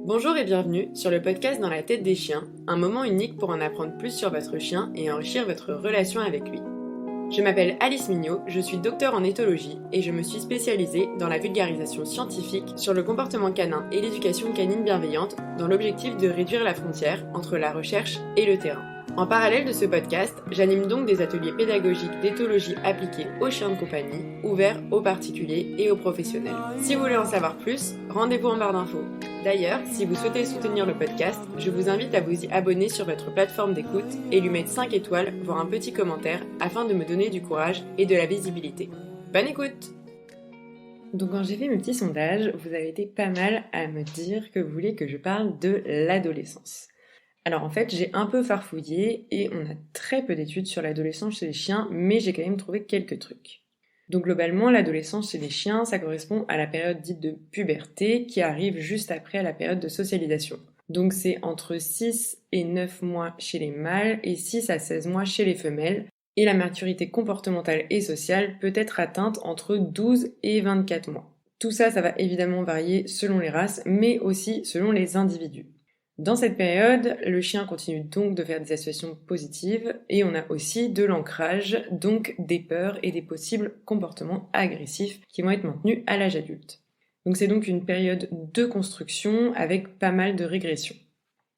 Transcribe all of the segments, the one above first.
Bonjour et bienvenue sur le podcast Dans la tête des chiens, un moment unique pour en apprendre plus sur votre chien et enrichir votre relation avec lui. Je m'appelle Alice Mignot, je suis docteure en éthologie et je me suis spécialisée dans la vulgarisation scientifique sur le comportement canin et l'éducation canine bienveillante dans l'objectif de réduire la frontière entre la recherche et le terrain. En parallèle de ce podcast, j'anime donc des ateliers pédagogiques d'éthologie appliqués aux chiens de compagnie, ouverts aux particuliers et aux professionnels. Si vous voulez en savoir plus, rendez-vous en barre d'infos. D'ailleurs, si vous souhaitez soutenir le podcast, je vous invite à vous y abonner sur votre plateforme d'écoute et lui mettre 5 étoiles, voire un petit commentaire, afin de me donner du courage et de la visibilité. Bonne écoute! Donc quand j'ai fait mes petits sondages, vous avez été pas mal à me dire que vous voulez que je parle de l'adolescence. Alors en fait, j'ai un peu farfouillé et on a très peu d'études sur l'adolescence chez les chiens, mais j'ai quand même trouvé quelques trucs. Donc globalement, l'adolescence chez les chiens, ça correspond à la période dite de puberté qui arrive juste après la période de socialisation. Donc c'est entre 6 et 9 mois chez les mâles et 6 à 16 mois chez les femelles. Et la maturité comportementale et sociale peut être atteinte entre 12 et 24 mois. Tout ça, ça va évidemment varier selon les races, mais aussi selon les individus. Dans cette période, le chien continue donc de faire des associations positives et on a aussi de l'ancrage, donc des peurs et des possibles comportements agressifs qui vont être maintenus à l'âge adulte. Donc c'est donc une période de construction avec pas mal de régression.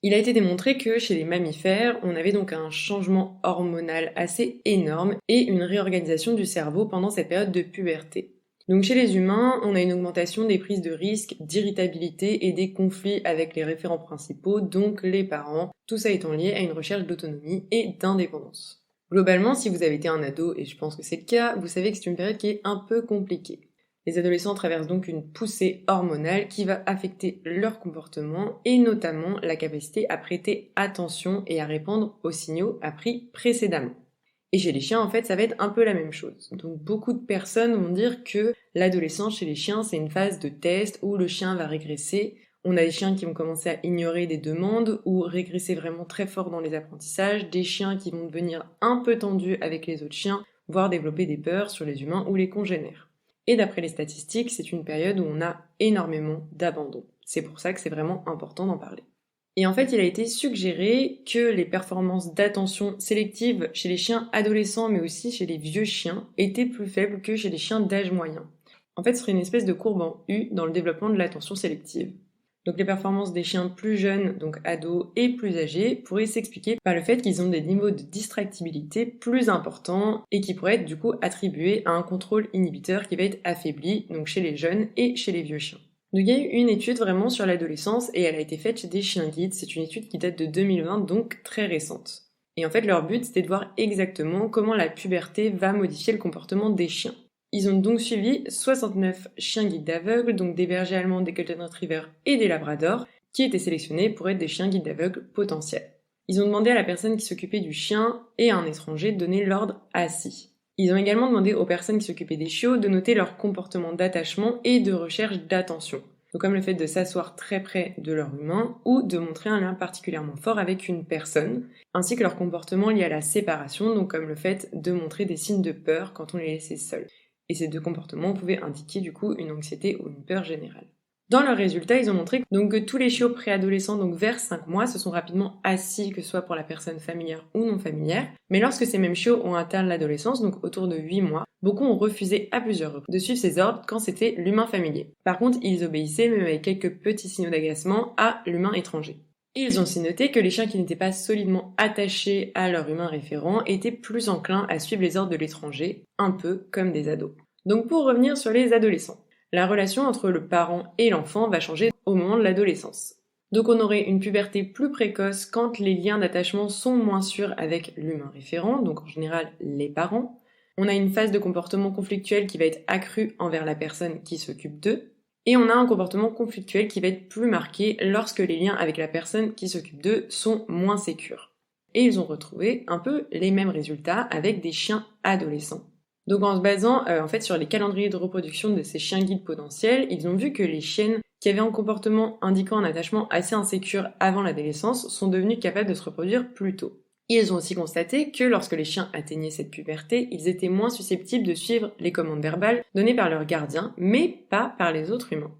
Il a été démontré que chez les mammifères, on avait donc un changement hormonal assez énorme et une réorganisation du cerveau pendant cette période de puberté. Donc chez les humains, on a une augmentation des prises de risques, d'irritabilité et des conflits avec les référents principaux, donc les parents, tout ça étant lié à une recherche d'autonomie et d'indépendance. Globalement, si vous avez été un ado, et je pense que c'est le cas, vous savez que c'est une période qui est un peu compliquée. Les adolescents traversent donc une poussée hormonale qui va affecter leur comportement et notamment la capacité à prêter attention et à répondre aux signaux appris précédemment. Et chez les chiens, en fait, ça va être un peu la même chose. Donc beaucoup de personnes vont dire que l'adolescence chez les chiens, c'est une phase de test où le chien va régresser. On a des chiens qui vont commencer à ignorer des demandes ou régresser vraiment très fort dans les apprentissages, des chiens qui vont devenir un peu tendus avec les autres chiens, voire développer des peurs sur les humains ou les congénères. Et d'après les statistiques, c'est une période où on a énormément d'abandon. C'est pour ça que c'est vraiment important d'en parler. Et en fait, il a été suggéré que les performances d'attention sélective chez les chiens adolescents, mais aussi chez les vieux chiens, étaient plus faibles que chez les chiens d'âge moyen. En fait, ce serait une espèce de courbe en U dans le développement de l'attention sélective. Donc les performances des chiens plus jeunes, donc ados et plus âgés, pourraient s'expliquer par le fait qu'ils ont des niveaux de distractibilité plus importants et qui pourraient être du coup attribués à un contrôle inhibiteur qui va être affaibli, donc chez les jeunes et chez les vieux chiens. Donc il y a eu une étude vraiment sur l'adolescence et elle a été faite chez des chiens guides, c'est une étude qui date de 2020, donc très récente. Et en fait leur but c'était de voir exactement comment la puberté va modifier le comportement des chiens. Ils ont donc suivi 69 chiens guides d'aveugles, donc des bergers allemands, des golden retrievers et des labradors, qui étaient sélectionnés pour être des chiens guides d'aveugles potentiels. Ils ont demandé à la personne qui s'occupait du chien et à un étranger de donner l'ordre assis. Ils ont également demandé aux personnes qui s'occupaient des chiots de noter leur comportement d'attachement et de recherche d'attention. Donc comme le fait de s'asseoir très près de leur humain ou de montrer un lien particulièrement fort avec une personne, ainsi que leur comportement lié à la séparation, donc comme le fait de montrer des signes de peur quand on les laissait seuls. Et ces deux comportements pouvaient indiquer du coup une anxiété ou une peur générale. Dans leurs résultats, ils ont montré que tous les chiots préadolescents, donc vers 5 mois, se sont rapidement assis, que ce soit pour la personne familière ou non familière. Mais lorsque ces mêmes chiots ont atteint l'adolescence, donc autour de 8 mois, beaucoup ont refusé à plusieurs reprises de suivre ces ordres quand c'était l'humain familier. Par contre, ils obéissaient, même avec quelques petits signaux d'agacement, à l'humain étranger. Et ils ont aussi noté que les chiens qui n'étaient pas solidement attachés à leur humain référent étaient plus enclins à suivre les ordres de l'étranger, un peu comme des ados. Donc pour revenir sur les adolescents. La relation entre le parent et l'enfant va changer au moment de l'adolescence. Donc on aurait une puberté plus précoce quand les liens d'attachement sont moins sûrs avec l'humain référent, donc en général les parents. On a une phase de comportement conflictuel qui va être accrue envers la personne qui s'occupe d'eux. Et on a un comportement conflictuel qui va être plus marqué lorsque les liens avec la personne qui s'occupe d'eux sont moins sécures. Et ils ont retrouvé un peu les mêmes résultats avec des chiens adolescents. Donc en se basant en fait sur les calendriers de reproduction de ces chiens guides potentiels, ils ont vu que les chiennes qui avaient un comportement indiquant un attachement assez insécure avant l'adolescence sont devenues capables de se reproduire plus tôt. Et ils ont aussi constaté que lorsque les chiens atteignaient cette puberté, ils étaient moins susceptibles de suivre les commandes verbales données par leurs gardiens, mais pas par les autres humains.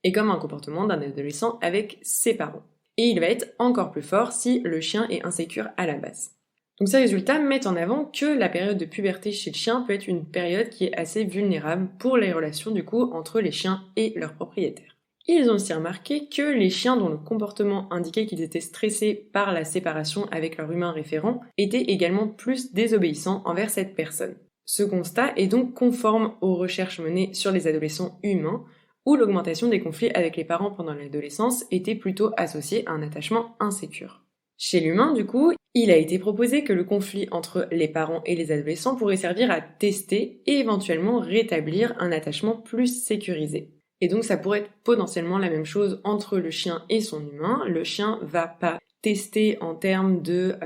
et comme un comportement d'un adolescent avec ses parents. Et il va être encore plus fort si le chien est insécure à la base. Donc ces résultats mettent en avant que la période de puberté chez le chien peut être une période qui est assez vulnérable pour les relations du coup entre les chiens et leurs propriétaires. Ils ont aussi remarqué que les chiens dont le comportement indiquait qu'ils étaient stressés par la séparation avec leur humain référent étaient également plus désobéissants envers cette personne. Ce constat est donc conforme aux recherches menées sur les adolescents humains, où l'augmentation des conflits avec les parents pendant l'adolescence était plutôt associée à un attachement insécure. Chez l'humain, du coup, il a été proposé que le conflit entre les parents et les adolescents pourrait servir à tester et éventuellement rétablir un attachement plus sécurisé. Et donc ça pourrait être potentiellement la même chose entre le chien et son humain. Le chien va pas tester en termes de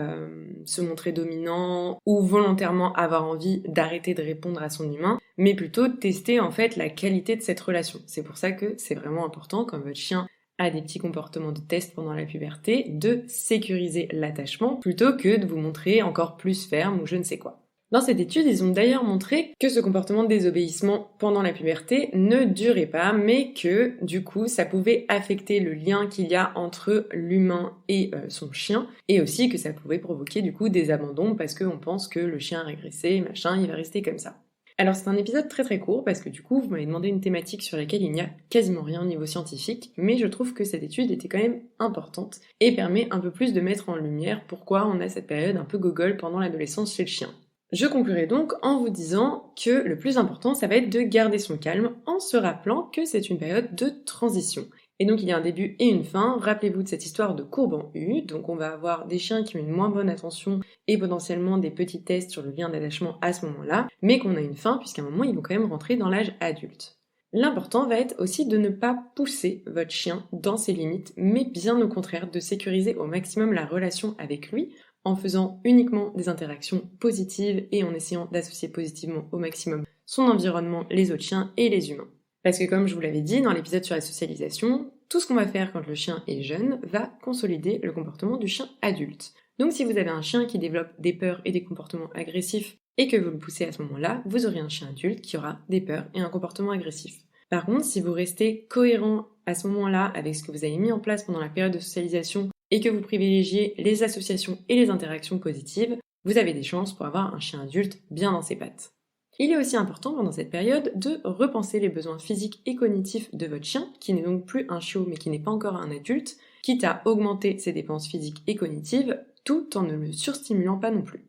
se montrer dominant ou volontairement avoir envie d'arrêter de répondre à son humain, mais plutôt tester en fait la qualité de cette relation. C'est pour ça que c'est vraiment important, quand votre chien a des petits comportements de test pendant la puberté, de sécuriser l'attachement plutôt que de vous montrer encore plus ferme ou je ne sais quoi. Dans cette étude, ils ont d'ailleurs montré que ce comportement de désobéissement pendant la puberté ne durait pas, mais que, du coup, ça pouvait affecter le lien qu'il y a entre l'humain et son chien, et aussi que ça pouvait provoquer, du coup, des abandons parce qu'on pense que le chien a régressé, machin, il va rester comme ça. Alors c'est un épisode très très court parce que du coup, vous m'avez demandé une thématique sur laquelle il n'y a quasiment rien au niveau scientifique, mais je trouve que cette étude était quand même importante et permet un peu plus de mettre en lumière pourquoi on a cette période un peu gogol pendant l'adolescence chez le chien. Je conclurai donc en vous disant que le plus important, ça va être de garder son calme en se rappelant que c'est une période de transition. Et donc il y a un début et une fin, rappelez-vous de cette histoire de courbe en U, donc on va avoir des chiens qui ont une moins bonne attention et potentiellement des petits tests sur le lien d'attachement à ce moment-là, mais qu'on a une fin puisqu'à un moment ils vont quand même rentrer dans l'âge adulte. L'important va être aussi de ne pas pousser votre chien dans ses limites, mais bien au contraire de sécuriser au maximum la relation avec lui, en faisant uniquement des interactions positives et en essayant d'associer positivement au maximum son environnement, les autres chiens et les humains. Parce que comme je vous l'avais dit dans l'épisode sur la socialisation, tout ce qu'on va faire quand le chien est jeune va consolider le comportement du chien adulte. Donc si vous avez un chien qui développe des peurs et des comportements agressifs et que vous le poussez à ce moment-là, vous aurez un chien adulte qui aura des peurs et un comportement agressif. Par contre, si vous restez cohérent à ce moment-là avec ce que vous avez mis en place pendant la période de socialisation et que vous privilégiez les associations et les interactions positives, vous avez des chances pour avoir un chien adulte bien dans ses pattes. Il est aussi important pendant cette période de repenser les besoins physiques et cognitifs de votre chien, qui n'est donc plus un chiot mais qui n'est pas encore un adulte, quitte à augmenter ses dépenses physiques et cognitives, tout en ne le surstimulant pas non plus.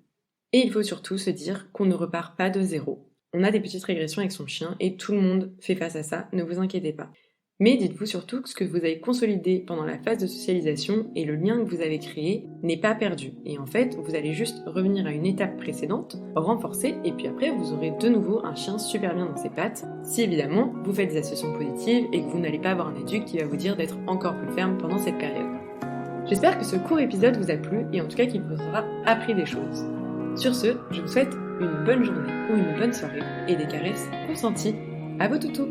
Et il faut surtout se dire qu'on ne repart pas de zéro. On a des petites régressions avec son chien et tout le monde fait face à ça, ne vous inquiétez pas. Mais dites-vous surtout que ce que vous avez consolidé pendant la phase de socialisation et le lien que vous avez créé n'est pas perdu. Et en fait, vous allez juste revenir à une étape précédente, renforcer, et puis après vous aurez de nouveau un chien super bien dans ses pattes, si évidemment vous faites des associations positives et que vous n'allez pas avoir un adulte qui va vous dire d'être encore plus ferme pendant cette période. J'espère que ce court épisode vous a plu et en tout cas qu'il vous aura appris des choses. Sur ce, je vous souhaite une bonne journée ou une bonne soirée et des caresses consenties à vos toutous.